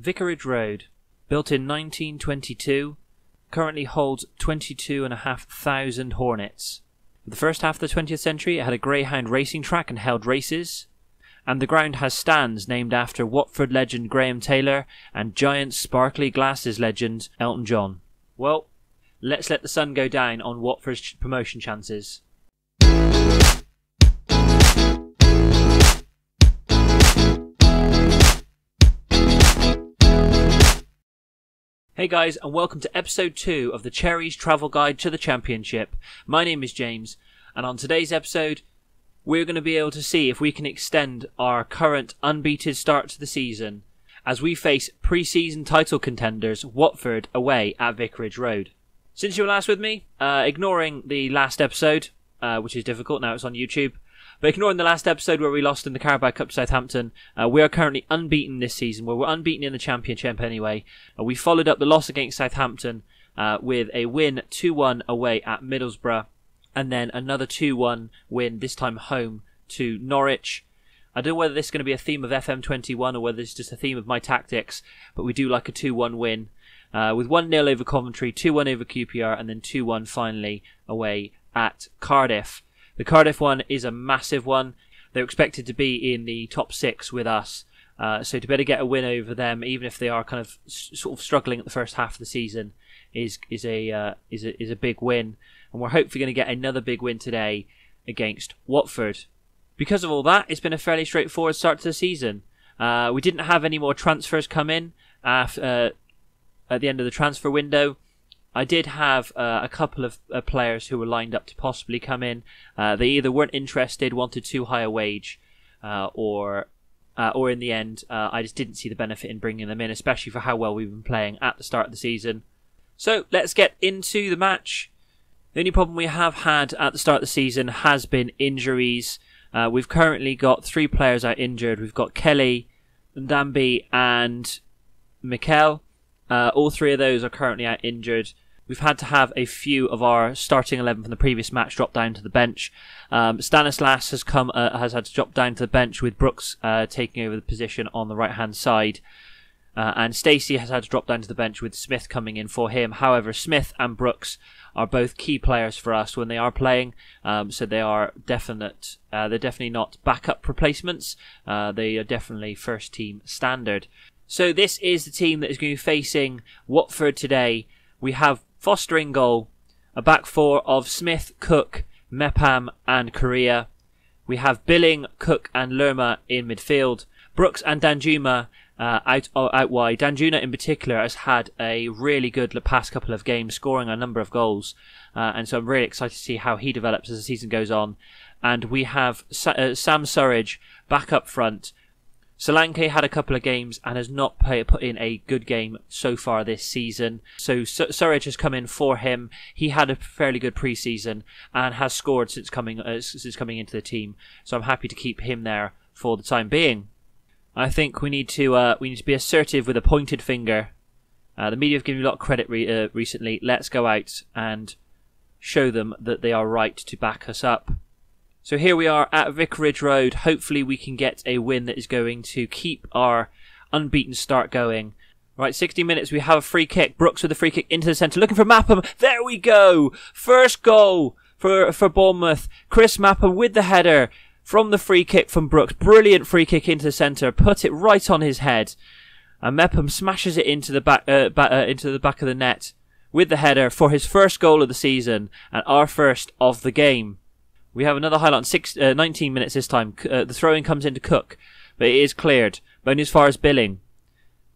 Vicarage Road, built in 1922, currently holds 22,500 Hornets. For the first half of the 20th century, it had a greyhound racing track and held races, and the ground has stands named after Watford legend Graham Taylor and giant sparkly glasses legend Elton John. Well, let's let the sun go down on Watford's promotion chances. Hey guys, and welcome to episode 2 of the Cherries Travel Guide to the Championship. My name is James, and on today's episode, we're going to be able to see if we can extend our current unbeaten start to the season as we face pre-season title contenders Watford away at Vicarage Road. Since you were last with me, ignoring the last episode, which is difficult, now it's on YouTube, but ignoring the last episode where we lost in the Carabao Cup to Southampton, we are currently unbeaten this season. Well, we're unbeaten in the Championship anyway. We followed up the loss against Southampton with a win 2-1 away at Middlesbrough, and then another 2-1 win, this time home to Norwich. I don't know whether this is going to be a theme of FM21 or whether it's just a theme of my tactics, but we do like a 2-1 win. With 1-0 over Coventry, 2-1 over QPR, and then 2-1 finally away at Cardiff. The Cardiff one is a massive one. They're expected to be in the top 6 with us. So to better get a win over them, even if they are kind of sort of struggling at the first half of the season, is a big win. And we're hopefully going to get another big win today against Watford. Because of all that, it's been a fairly straightforward start to the season. We didn't have any more transfers come in at the end of the transfer window. I did have a couple of players who were lined up to possibly come in. They either weren't interested, wanted too high a wage, or in the end, I just didn't see the benefit in bringing them in, especially for how well we've been playing at the start of the season. So let's get into the match. The only problem we have had at the start of the season has been injuries. We've currently got 3 players out injured. We've got Kelly, Ndambi, and Mikel. All 3 of those are currently out injured. We've had to have a few of our starting 11 from the previous match drop down to the bench. Stanislas has had to drop down to the bench with Brooks taking over the position on the right-hand side. And Stacey has had to drop down to the bench with Smith coming in for him. However, Smith and Brooks are both key players for us when they are playing. So they are definite. They're definitely not backup replacements. They are definitely first team standard. So this is the team that is going to be facing Watford today. We have Foster in goal, a back 4 of Smith, Cook, Mepham and Correa. We have Billing, Cook and Lerma in midfield. Brooks and Danjuma out wide. Danjuma in particular has had a really good past couple of games, scoring a number of goals. And so I'm really excited to see how he develops as the season goes on. And we have Sam Surridge back up front. Solanke had a couple of games and has not put in a good game so far this season. So Surridge has come in for him. He had a fairly good pre-season and has scored since coming into the team. So I'm happy to keep him there for the time being. I think we need to be assertive with a pointed finger. The media have given me a lot of credit recently. Let's go out and show them that they are right to back us up. So here we are at Vicarage Road. Hopefully we can get a win that is going to keep our unbeaten start going. Right, 60 minutes, we have a free kick. Brooks with a free kick into the centre, looking for Mepham. There we go! First goal for Bournemouth. Chris Mepham with the header from the free kick from Brooks. Brilliant free kick into the centre, put it right on his head. And Mepham smashes it into the back of the net with the header for his first goal of the season and our first of the game. We have another highlight on 19 minutes this time. The throw-in comes into Cook, but it is cleared. But only as far as Billing.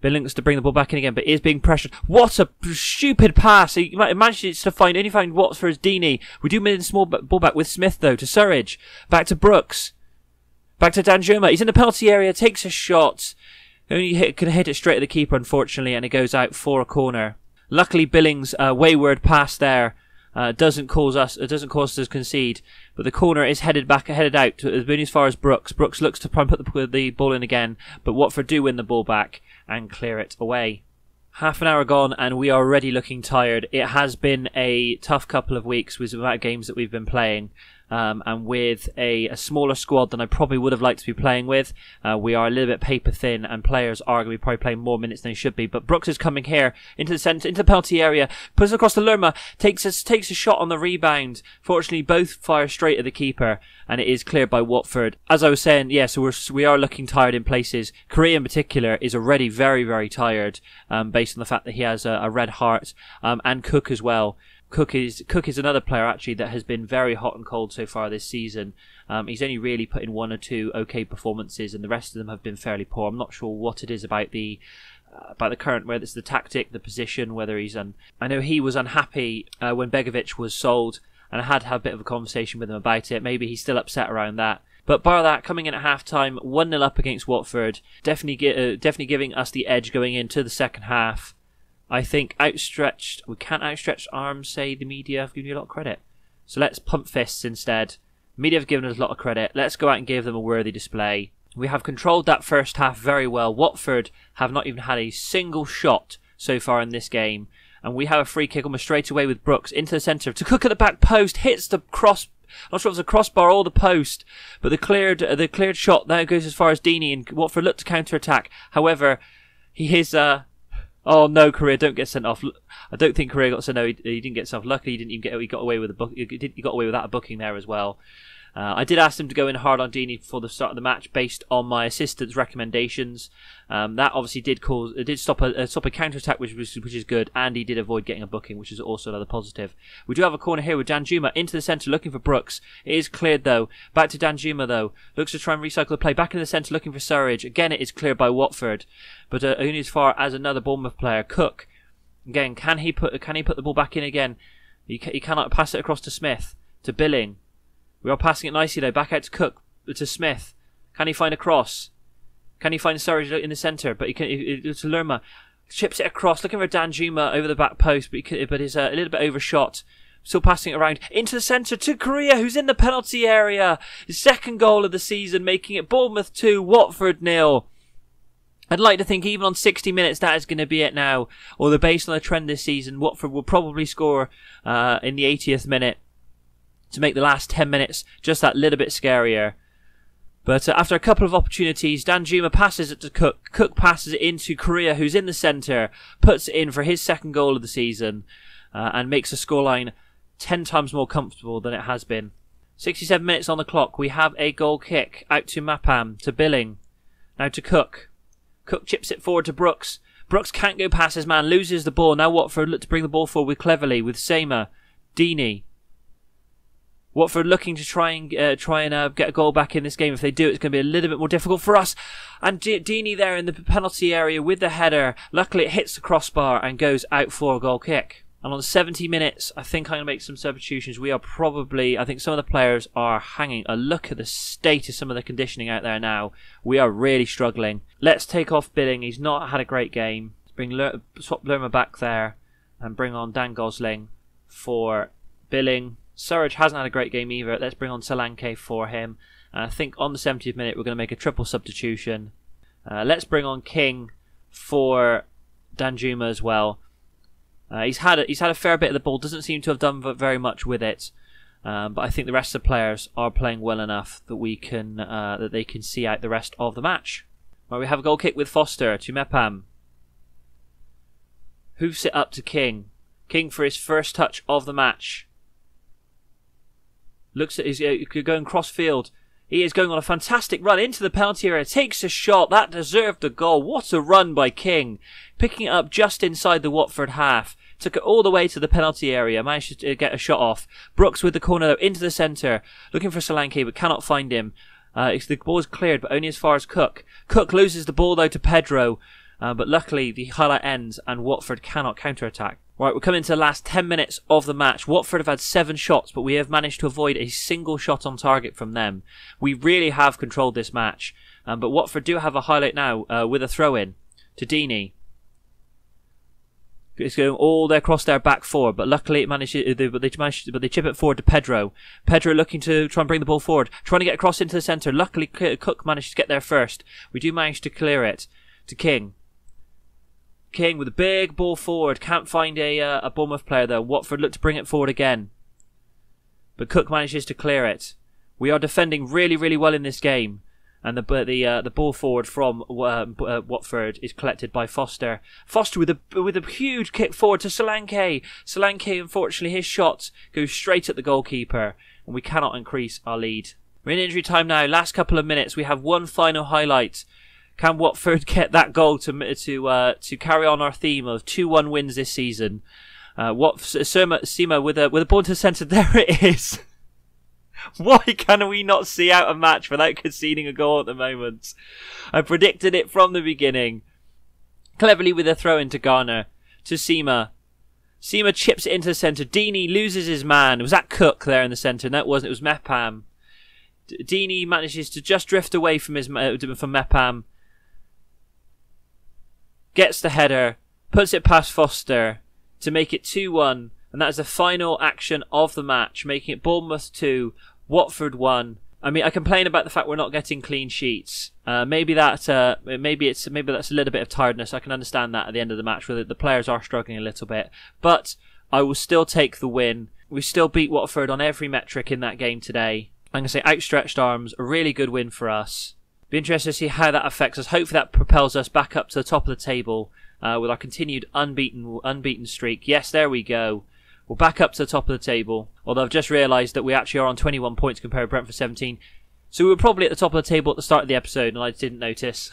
Billing looks to bring the ball back in again, but is being pressured. What a stupid pass! He manages to only find Watford's Deeney. We do win the small ball back with Smith, though, to Surridge. Back to Brooks. Back to Danjuma. He's in the penalty area, takes a shot. Only can hit it straight at the keeper, unfortunately, and it goes out for a corner. Luckily, Billing's wayward pass there doesn't cause us to concede, but the corner is headed out as far as Brooks. Brooks looks to try and put the ball in again, but Watford do win the ball back and clear it away. Half an hour gone and we are already looking tired. It has been a tough couple of weeks with the amount of games that we've been playing. and with a smaller squad than I probably would have liked to be playing with. We are a little bit paper thin, and players are going to be probably playing more minutes than they should be. But Brooks is coming here into the centre, into the penalty area, puts it across to Lerma, takes a shot on the rebound. Fortunately, both fire straight at the keeper, and it is cleared by Watford. As I was saying, yeah, so we are looking tired in places. Korea in particular is already very, very tired, based on the fact that he has a red heart, and Cook as well. Cook is another player actually that has been very hot and cold so far this season. He's only really put in 1 or 2 okay performances, and the rest of them have been fairly poor. I'm not sure what it is about the current, whether it's the tactic, the position, whether he's I know he was unhappy when Begovic was sold, and I had to have a bit of a conversation with him about it. Maybe he's still upset around that. But bar that, coming in at half-time, 1-0 up against Watford, definitely giving us the edge going into the second half. I think we can't outstretch arms, say the media have given you a lot of credit. So let's pump fists instead. Media have given us a lot of credit. Let's go out and give them a worthy display. We have controlled that first half very well. Watford have not even had a single shot so far in this game. And we have a free kick almost straight away with Brooks into the centre. To Cook at the back post, hits the cross. I'm not sure if it was a crossbar or the post, but the cleared shot now goes as far as Deeney, and Watford look to counter-attack. However, he is... Oh no, Korea, don't get sent off. I don't think Korea got sent off. He didn't get sent off. Luckily, he got away with he got away with that booking there as well. I did ask him to go in hard on Deeney before the start of the match based on my assistant's recommendations. That obviously did stop a counter-attack, which is good, and he did avoid getting a booking, which is also another positive. We do have a corner here with Danjuma into the centre looking for Brooks. It is cleared though. Back to Danjuma though. Looks to try and recycle the play. Back in the centre looking for Surridge. Again, it is cleared by Watford, but only as far as another Bournemouth player, Cook. Again, can he put the ball back in again? He cannot pass it across to Smith, to Billing. We are passing it nicely though. Back out to Cook, to Smith. Can he find a cross? Can he find Surridge in the centre? But to Lerma. Chips it across, looking for Danjuma over the back post, but is a little bit overshot. Still passing it around into the centre to Korea, who's in the penalty area. His second goal of the season, making it Bournemouth 2, Watford 0. I'd like to think even on 60 minutes that is going to be it now. Although based on the trend this season, Watford will probably score in the 80th minute to make the last 10 minutes just that little bit scarier. But after a couple of opportunities, Danjuma passes it to Cook. Cook passes it into Korea, who's in the centre, puts it in for his second goal of the season, and makes the scoreline 10 times more comfortable than it has been. 67 minutes on the clock. We have a goal kick out to Mapam, to Billing, now to Cook. Cook chips it forward to Brooks. Brooks can't go past his man, loses the ball. Now Watford look to bring the ball forward cleverly with Seymour, Deeney. Watford looking to try and get a goal back in this game. If they do, it's going to be a little bit more difficult for us. And Deeney there in the penalty area with the header. Luckily, it hits the crossbar and goes out for a goal kick. And on 70 minutes, I think I'm going to make some substitutions. I think some of the players are hanging. A look at the state of some of the conditioning out there now. We are really struggling. Let's take off Billing. He's not had a great game. Swap Lerma back there and bring on Dan Gosling for Billing. Surridge hasn't had a great game either. Let's bring on Solanke for him. And I think on the 70th minute we're going to make a triple substitution. Let's bring on King for Danjuma as well. He's had a fair bit of the ball. Doesn't seem to have done very much with it. But I think the rest of the players are playing well enough that they can see out the rest of the match. Right, we have a goal kick with Foster to Mepam. Hoofs it up to King. King for his first touch of the match. Looks at his going cross field. He is going on a fantastic run into the penalty area. Takes a shot. That deserved a goal. What a run by King. Picking it up just inside the Watford half. Took it all the way to the penalty area. Managed to get a shot off. Brooks with the corner though, into the centre. Looking for Solanke but cannot find him. The ball is cleared but only as far as Cook. Cook loses the ball though to Pedro. But luckily the highlight ends and Watford cannot counter-attack. Right, we're coming to the last 10 minutes of the match. Watford have had 7 shots, but we have managed to avoid a single shot on target from them. We really have controlled this match. But Watford do have a highlight now with a throw-in to Deeney. It's going all across their back four, but luckily they chip it forward to Pedro. Pedro looking to try and bring the ball forward, trying to get across into the centre. Luckily, Cook managed to get there first. We do manage to clear it to King. King with a big ball forward. Can't find a Bournemouth player though. Watford look to bring it forward again. but Cook manages to clear it. We are defending really, really well in this game. And the ball forward from Watford is collected by Foster. Foster with a huge kick forward to Solanke. Solanke, unfortunately, his shot goes straight at the goalkeeper, and we cannot increase our lead. We're in injury time now. Last couple of minutes. We have one final highlight. Can Watford get that goal to carry on our theme of 2-1 wins this season? Sima with a ball to the centre. There it is. Why can we not see out a match without conceding a goal at the moment? I predicted it from the beginning. Cleverly with a throw into Garner. To Sima. Sima chips it into the centre. Deeney loses his man. Was that Cook there in the centre? No, it wasn't. It was Mepham. Deeney manages to just drift away from Mepham. Gets the header. Puts it past Foster to make it 2-1. And that is the final action of the match, making it Bournemouth 2, Watford 1. I mean, I complain about the fact we're not getting clean sheets. Maybe that's a little bit of tiredness. I can understand that at the end of the match, where the players are struggling a little bit. But I will still take the win. We still beat Watford on every metric in that game today. I'm going to say outstretched arms, a really good win for us. Be interested to see how that affects us. Hopefully that propels us back up to the top of the table with our continued unbeaten streak. Yes, there we go. We're back up to the top of the table, although I've just realised that we actually are on 21 points compared to Brentford 17. So we were probably at the top of the table at the start of the episode, and I didn't notice.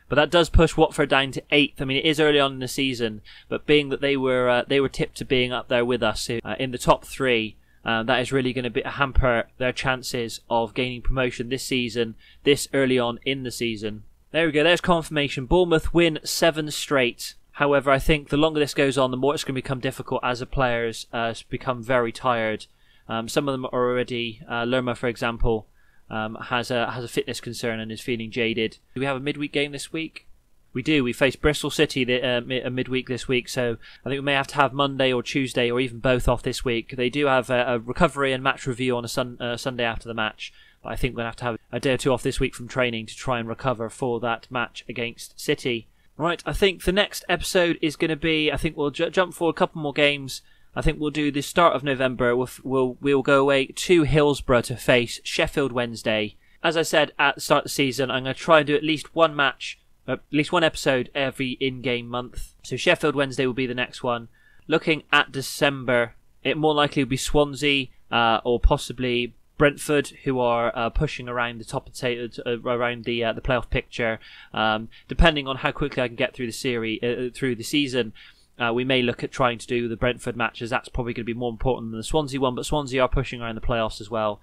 But that does push Watford down to 8th. I mean, it is early on in the season, but being that they were tipped to being up there with us in the top 3, that is really going to hamper their chances of gaining promotion this season, this early on in the season. There we go, there's confirmation. Bournemouth win 7 straight. However, I think the longer this goes on, the more it's going to become difficult as the players become very tired. Some of them are already, Lerma, for example, has a fitness concern and is feeling jaded. Do we have a midweek game this week? We do. We face Bristol City a midweek this week, so I think we may have to have Monday or Tuesday or even both off this week. They do have a recovery and match review on a Sunday after the match, but I think we're going to have a day or two off this week from training to try and recover for that match against City. Right, I think the next episode is going to be, I think we'll jump forward a couple more games. I think we'll do the start of November. We'll go away to Hillsborough to face Sheffield Wednesday. As I said at the start of the season, I'm going to try and do at least one match, at least one episode every in-game month. So Sheffield Wednesday will be the next one. Looking at December, it more likely will be Swansea or possibly Brentford, who are pushing around the top of around the playoff picture. Depending on how quickly I can get through the series, through the season, we may look at trying to do the Brentford matches. That's probably going to be more important than the Swansea one, but Swansea are pushing around the playoffs as well.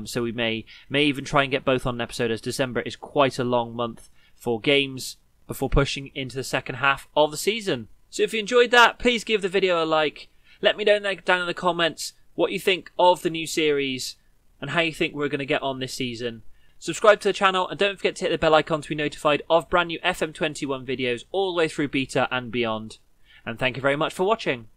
So we may even try and get both on an episode, as December is quite a long month for games before pushing into the second half of the season. So if you enjoyed that, please give the video a like. Let me know down in the comments what you think of the new series and how you think we're going to get on this season. Subscribe to the channel and don't forget to hit the bell icon to be notified of brand new FM21 videos all the way through beta and beyond. And thank you very much for watching.